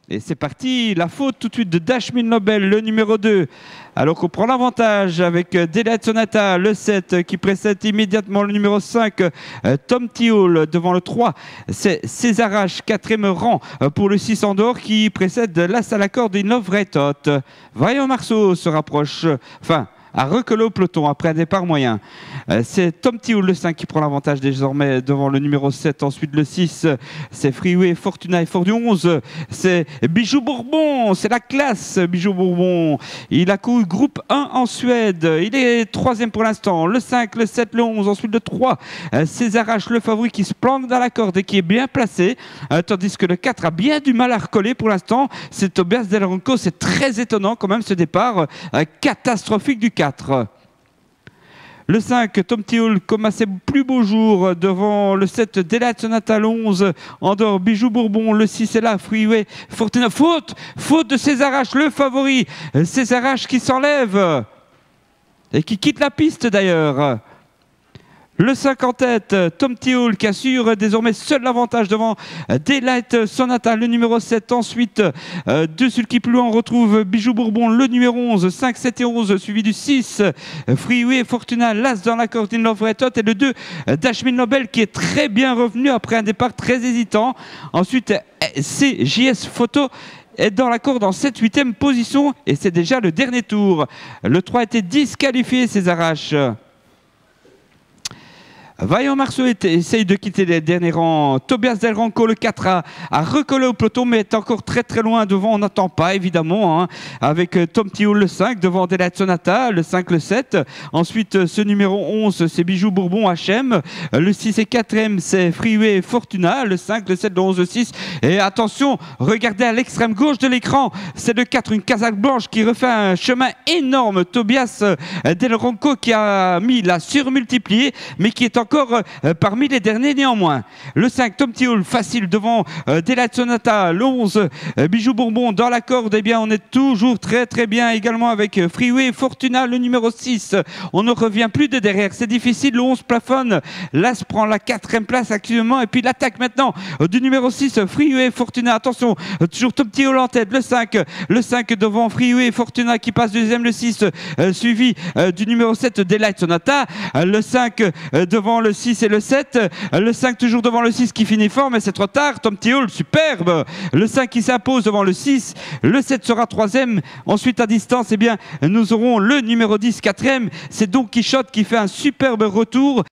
Et c'est parti, la faute tout de suite de Dashmin Nobel, le numéro 2. Alors qu'on prend l'avantage avec Delight Sonata, le 7, qui précède immédiatement le numéro 5, Tom Tioul, devant le 3. C'est César H, 4e rang pour le 6 Andorre, qui précède l'As à la corde Innovretot. Vaillant Marceau se rapproche, enfin, à reculer au peloton après un départ moyen. C'est Tom Tioul, le 5, qui prend l'avantage désormais devant le numéro 7. Ensuite, le 6, c'est Freeway, Fortuna et Fort du 11. C'est Bijou Bourbon, c'est la classe, Bijou Bourbon. Il a couru groupe 1 en Suède. Il est 3e pour l'instant. Le 5, le 7, le 11. Ensuite, le 3, César H, le favori, qui se planque dans la corde et qui est bien placé. Tandis que le 4 a bien du mal à recoller pour l'instant. C'est Tobias Del Ronco. C'est très étonnant quand même ce départ catastrophique du 4. Le 5, Tom Tioul, comme à ses plus beaux jours, devant le 7, Delight Sonata, le 11, Andorre, Bijou Bourbon, le 6 est là, Freeway, Fortuna, faute de César H, le favori, César H qui s'enlève et qui quitte la piste d'ailleurs. Le 5 en tête, Tom Tioul qui assure désormais seul l'avantage devant Delight Sonata, le numéro 7. Ensuite, deux sulky plus loin, on retrouve Bijou Bourbon, le numéro 11, 5, 7 et 11, suivi du 6, Freeway et Fortuna, l'As dans la corde Inlovretot, et le 2, Dashmin Nobel qui est très bien revenu après un départ très hésitant. Ensuite, c'est JS Photo est dans la corde en 7-8e position et c'est déjà le dernier tour. Le 3 a été disqualifié, César H. Vaillant Marceau essaye de quitter les derniers rangs. Tobias Del Ronco, le 4, a recollé au peloton, mais est encore très très loin devant. On n'attend pas, évidemment, hein, avec Tom Tioul, le 5, devant Delight Sonata, le 5, le 7. Ensuite, ce numéro 11, c'est Bijou Bourbon, HM. Le 6 et 4e, c'est Freeway Fortuna. Le 5, le 7, le 11, le 6. Et attention, regardez à l'extrême gauche de l'écran, c'est le 4, une casaque blanche qui refait un chemin énorme. Tobias Del Ronco qui a mis la surmultipliée, mais qui est encore parmi les derniers néanmoins. Le 5, Tom Tioul, facile devant Delight Sonata. Le 11, Bijou Bourbon dans la corde. Eh bien, on est toujours très très bien également avec Freeway Fortuna, le numéro 6. On ne revient plus de derrière. C'est difficile. Le 11 plafonne. L'As prend la 4e place actuellement. Et puis l'attaque maintenant du numéro 6, Freeway Fortuna. Attention, toujours Tom Tioul en tête. Le 5 devant Freeway Fortuna qui passe deuxième. Le 6 suivi du numéro 7, Delight Sonata. Le 5 devant le 6 et le 7. Le 5 toujours devant le 6 qui finit fort, mais c'est trop tard. Tom Tioul, superbe. Le 5 qui s'impose devant le 6. Le 7 sera 3e. Ensuite, à distance, eh bien, nous aurons le numéro 10, 4e. C'est Don Quichotte qui fait un superbe retour.